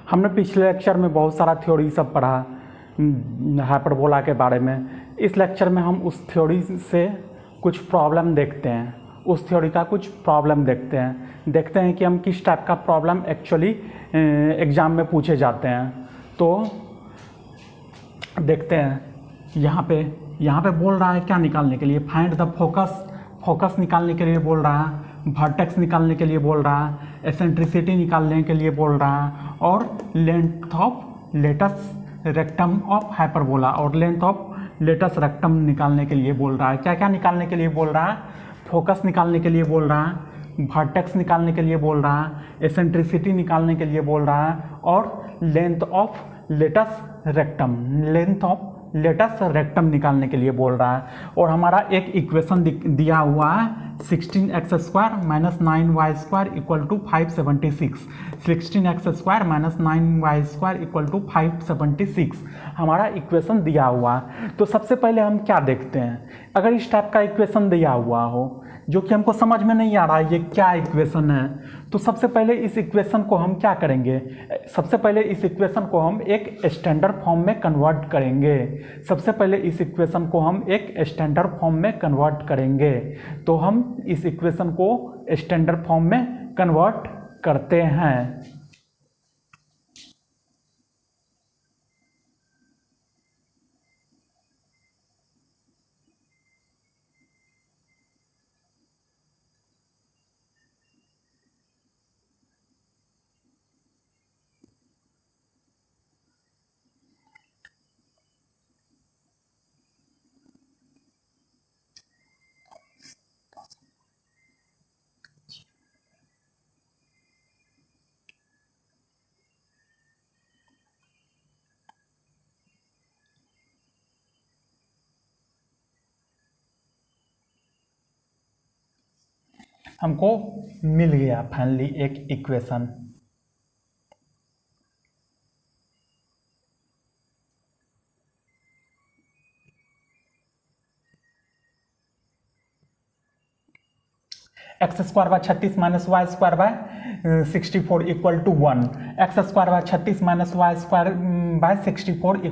हमने पिछले लेक्चर में बहुत सारा थ्योरी सब पढ़ा हाइपरबोला के बारे में। इस लेक्चर में हम उस थ्योरी से कुछ प्रॉब्लम देखते हैं, उस थ्योरी का कुछ प्रॉब्लम देखते हैं कि हम किस टाइप का प्रॉब्लम एक्चुअली एग्ज़ाम में पूछे जाते हैं। तो देखते हैं यहाँ पे बोल रहा है क्या निकालने के लिए, फाइंड द फोकस निकालने के लिए बोल रहा है, वर्टेक्स निकालने के लिए बोल रहा है, एसेंट्रिसिटी निकालने के लिए बोल रहा है, और length of latus rectum of hyperbola और लेंथ ऑफ लेटस रेक्टम निकालने के लिए बोल रहा है। क्या क्या निकालने के लिए बोल रहा है? फोकस निकालने के लिए बोल रहा है, वर्टेक्स निकालने के लिए बोल रहा है, एसेंट्रिसिटी निकालने के लिए बोल रहा है, और लेंथ ऑफ लेटस रेक्टम निकालने के लिए बोल रहा है। और हमारा एक इक्वेशन दिया हुआ है 16x² - 9y² = 576। 16x² - 9y² = 576 हमारा इक्वेशन दिया हुआ है। तो सबसे पहले हम क्या देखते हैं, अगर इस टाइप का इक्वेशन दिया हुआ हो जो कि हमको समझ में नहीं आ रहा है ये क्या इक्वेशन है, तो सबसे पहले इस इक्वेशन को हम क्या करेंगे, सबसे पहले इस इक्वेशन को हम एक स्टैंडर्ड फॉर्म में कन्वर्ट करेंगे। तो हम इस इक्वेशन को स्टैंडर्ड फॉर्म में कन्वर्ट करते हैं। हमको मिल गया फाइनली एक equation. x² / 36 - y² / 64 = 1। x² / 36 - y² / 64 =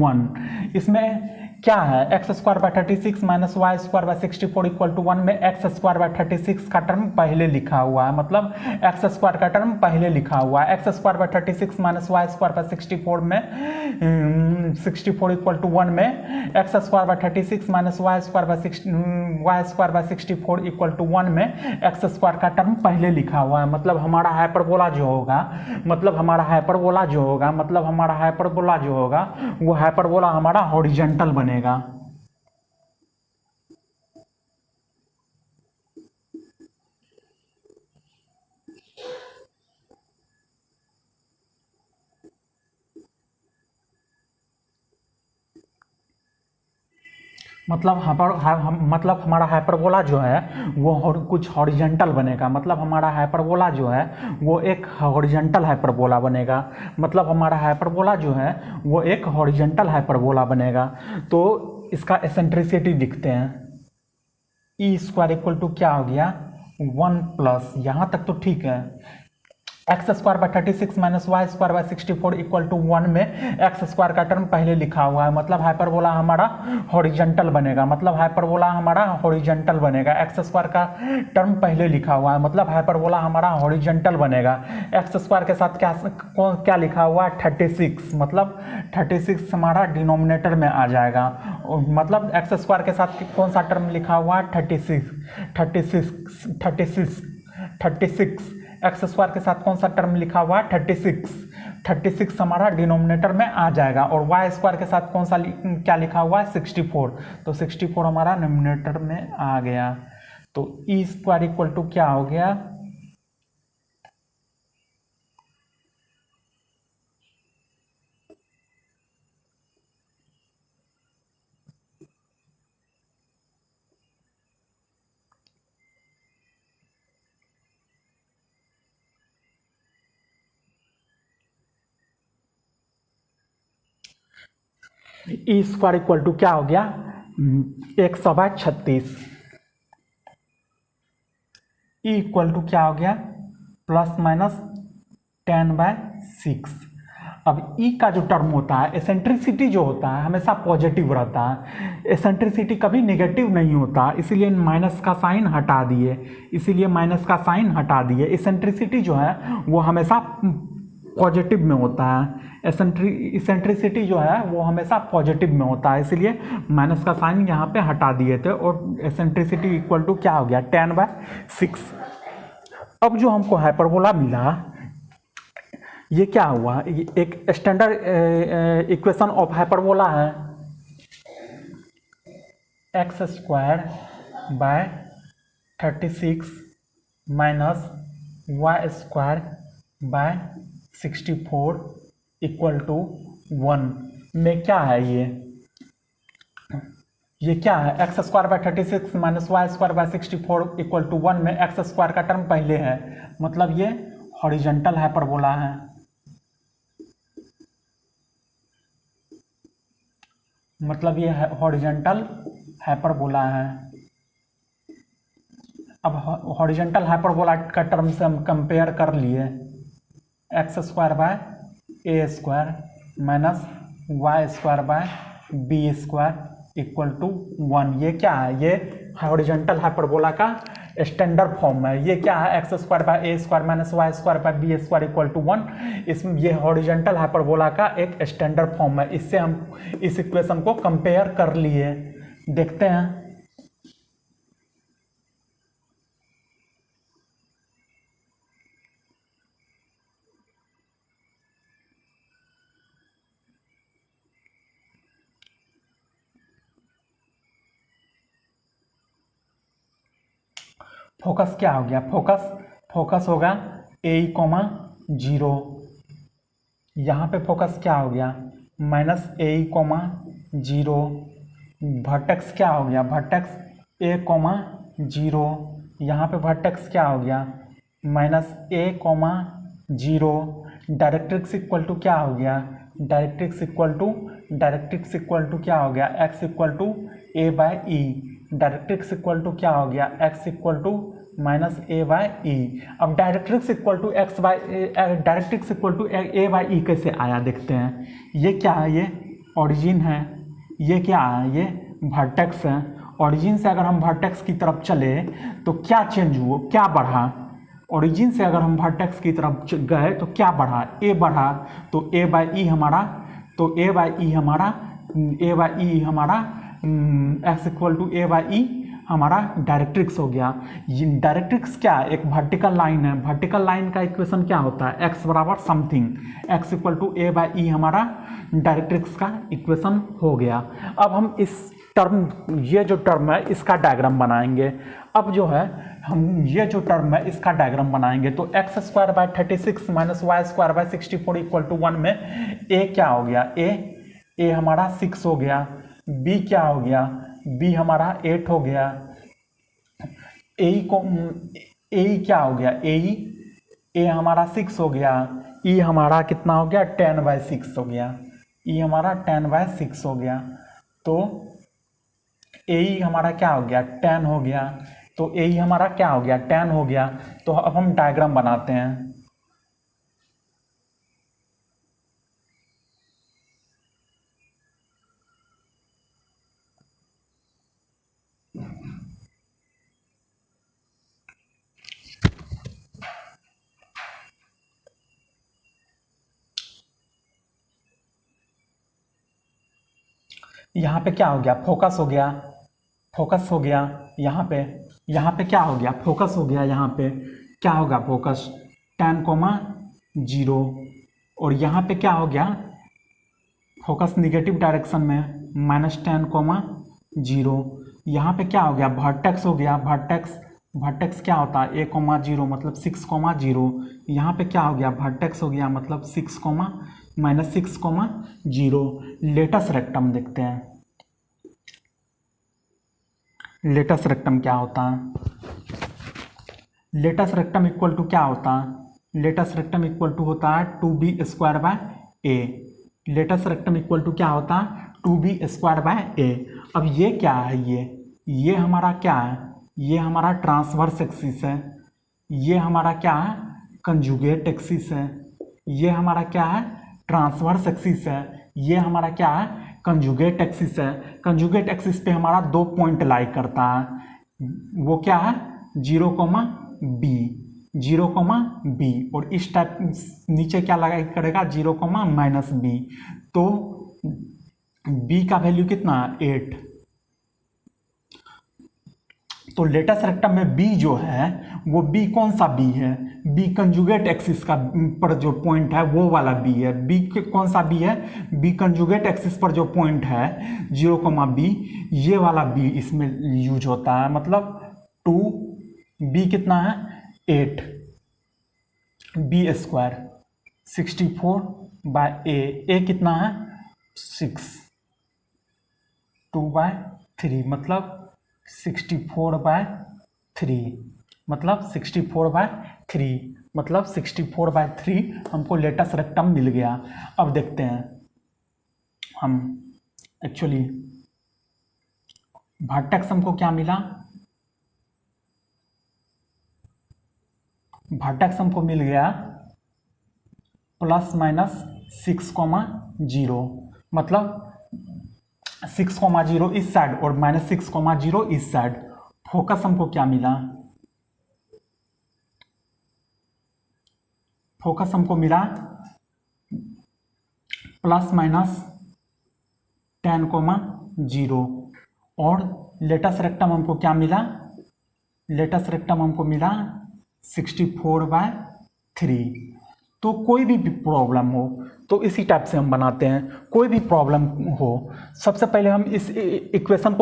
1। इसमें क्या है, x² / 36 - y² / 64 = 1 में x² / 36 का टर्म पहले लिखा हुआ है, मतलब x² का टर्म पहले लिखा हुआ है। x² / 36 - y² / 64 में 64 = 1 में x² / 36 - y² / 64 = 1 में x² का टर्म पहले लिखा हुआ है। मतलब हमारा हाइपरबोला जो होगा वो हाइपरबोला हमारा हॉरिजॉन्टल बनेगा। मतलब हमारा हाइपरबोला जो है वो कुछ हॉरिजॉन्टल बनेगा। मतलब हमारा हाइपरबोला जो है वो एक हॉरिजॉन्टल हाइपरबोला बनेगा। तो इसका एसेंट्रिसिटी लिखते हैं, e² = क्या हो गया 1+, यहाँ तक तो ठीक है। x² / 36 - y² / 64 = 1 में x² का टर्म पहले लिखा हुआ है, मतलब हाइपरबोला हमारा हॉरिजॉन्टल बनेगा। x² का टर्म पहले लिखा हुआ है, मतलब हाइपरबोला हमारा हॉरिजॉन्टल बनेगा। x² के साथ क्या लिखा हुआ है 36, मतलब 36 हमारा डिनोमिनेटर में आ जाएगा। मतलब x² के साथ कौन सा टर्म लिखा हुआ है 36। x² के साथ कौन सा टर्म लिखा हुआ है 36 हमारा डिनोमिनेटर में आ जाएगा। और y² के साथ कौन सा क्या लिखा हुआ है 64, तो 64 हमारा डिनोमिनेटर में आ गया। तो e² = क्या हो गया e² क्या हो गया 136। e = क्या हो गया ±10/6। अब ई का जो टर्म होता है, एसेंट्रिसिटी जो होता है हमेशा पॉजिटिव रहता है, एसेंट्रिसिटी कभी नेगेटिव नहीं होता, इसीलिए माइनस का साइन हटा दिए, इसीलिए माइनस का साइन हटा दिए। एसेंट्रिसिटी जो है वो हमेशा पॉजिटिव में होता है, एसेंट्रिसिटी जो है वो हमेशा पॉजिटिव में होता है, इसलिए माइनस का साइन यहाँ पे हटा दिए थे और एसेंट्रिसिटी इक्वल टू क्या हो गया 10/6। अब जो हमको हाइपरबोला मिला ये क्या हुआ, ये एक स्टैंडर्ड इक्वेशन ऑफ हाइपरबोला है, x²/36 minus y²/64 equal to 1 में क्या है ये क्या है, x²/36 minus y²/64 equal to 1 में x² का टर्म पहले है, मतलब ये हॉरिजॉन्टल हाइपरबोला है। मतलब ये हॉरिजॉन्टल हाइपरबोला है। अब हॉरिजॉन्टल हाइपरबोला का टर्म से हम कंपेयर कर लिए, x²/a² minus y²/b² equal to 1। ये क्या है, ये हॉरिजॉन्टल हाइपरबोला का स्टैंडर्ड फॉर्म है। ये क्या है, x²/a² minus y²/b² equal to 1। ये हॉरिजॉन्टल हाइपरबोला का एक स्टैंडर्ड फॉर्म है। इससे हम इस इक्वेशन को कंपेयर कर लिए, देखते हैं। फोकस क्या हो गया, फोकस होगा a,0। यहाँ पे फोकस क्या हो गया -a,0। वर्टेक्स क्या हो गया, वर्टेक्स a,0। यहाँ पे वर्टेक्स क्या हो गया -a,0। डायरेक्ट्रिक्स इक्वल टू क्या हो गया, डायरेक्ट्रिक्स इक्वल टू क्या हो गया, x equal to a/e। Directrix equal to क्या हो गया, x इक्वल टू -a/e। अब डायरेक्ट्रिक्स इक्वल टू a/e कैसे आया, देखते हैं। ये क्या है, ये ओरिजिन है, ये क्या है, ये वर्टेक्स है। ओरिजिन से अगर हम वर्टेक्स की तरफ चले तो क्या चेंज हुआ, क्या बढ़ा, ओरिजिन से अगर हम वर्टेक्स की तरफ गए तो क्या बढ़ा, a बढ़ा। तो a/e हमारा x इक्वल टू a/e हमारा डायरेक्ट्रिक्स हो गया। डायरेक्ट्रिक्स क्या है, एक वर्टिकल लाइन है। वर्टिकल लाइन का इक्वेशन क्या होता है, x बराबर something, x equal to a/e हमारा डायरेक्ट्रिक्स का इक्वेशन हो गया। अब हम इस टर्म, ये जो टर्म है इसका डायग्राम बनाएंगे। अब जो है हम ये जो टर्म है इसका डायग्राम बनाएंगे, तो x²/36 minus y²/64 equal to 1 में a क्या हो गया, a हमारा 6 हो गया, b क्या हो गया, b हमारा 8 हो गया, a क्या हो गया, a हमारा 6 हो गया, e हमारा कितना हो गया 10/6 हो गया, e हमारा 10/6 हो गया। तो a हमारा क्या हो गया 10 हो गया, तो a हमारा क्या हो गया 10 हो गया। तो अब हम डायग्राम बनाते हैं। यहाँ पे क्या हो गया, फोकस हो गया यहाँ पे क्या हो गया, फोकस हो गया। यहाँ पे क्या होगा, फोकस 10,0 और यहाँ पे क्या हो गया, फोकस निगेटिव डायरेक्शन में -10,0। यहाँ पे क्या हो गया, वर्टेक्स हो गया, वर्टेक्स क्या होता है a,0 मतलब 6,0। यहाँ पे क्या हो गया, वर्टेक्स हो गया मतलब -6,0। लेटस रेक्टम देखते हैं, लेटस रेक्टम क्या होता है। लेटस रेक्टम इक्वल टू क्या होता है, लेटस रेक्टम इक्वल टू होता है 2b²/a। Latus rectum equal to क्या होता है 2b²/a। अब ये क्या है, ये हमारा क्या है, ये हमारा ट्रांसवर्स एक्सिस है, ये हमारा क्या है कंजुगेट एक्सिस है, ये हमारा क्या है ट्रांसवर्स एक्सिस है, ये हमारा क्या है, कंजुगेट एक्सिस है। कंजुगेट एक्सिस पे हमारा 2 पॉइंट लाई करता है, वो क्या है, 0, बी, 0, बी, और इस टाइप नीचे क्या लगा करेगा, 0, -b। तो b का वैल्यू कितना है, 8। तो लेटस रेक्टम में b जो है वो b कौन सा b है, b कंजुगेट एक्सिस का पर जो पॉइंट है वो वाला b है। b कौन सा b है, b कंजुगेट एक्सिस पर जो पॉइंट है 0, b, ये वाला b इसमें यूज होता है। मतलब 2b कितना है, 8, b² 64/a कितना है, 6, 2/3 मतलब 64/3 मतलब 64/3 मतलब 64/3 हमको लेटस रेक्टम मिल गया। अब देखते हैं हम एक्चुअली वर्टेक्स हमको क्या मिला, वर्टेक्स हमको मिल गया ±6,0 मतलब 6,0 इस साइड और -6,0 इस साइड। फोकस हमको क्या मिला, फोकस हमको मिला ±10,0 और लेटस रेक्टम हमको क्या मिला, लेटस रेक्टम हमको मिला 64/3। तो कोई भी प्रॉब्लम हो तो इसी टाइप से हम बनाते हैं। कोई भी प्रॉब्लम हो, सबसे पहले हम इस इक्वेशन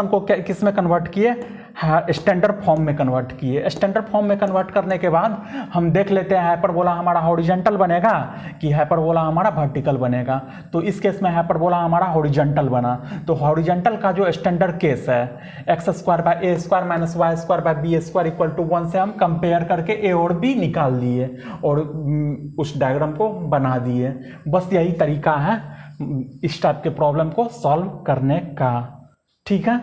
को किस में कन्वर्ट किए, स्टैंडर्ड फॉर्म में कन्वर्ट किए। स्टैंडर्ड फॉर्म में कन्वर्ट करने के बाद हम देख लेते हैं हाइपरबोला हमारा हॉरिजॉन्टल बनेगा कि हाइपरबोला हमारा वर्टिकल बनेगा। तो इस केस में हाइपरबोला हमारा हॉरिजॉन्टल बना। तो हॉरिजॉन्टल का जो स्टैंडर्ड केस है x² a² - y² b² = 1 से हम कंपेयर करके a और b निकाल लिए और उस डायग्राम को बना दिए। बस यही तरीका है इस टाइप के प्रॉब्लम को सॉल्व करने का। ठीक है।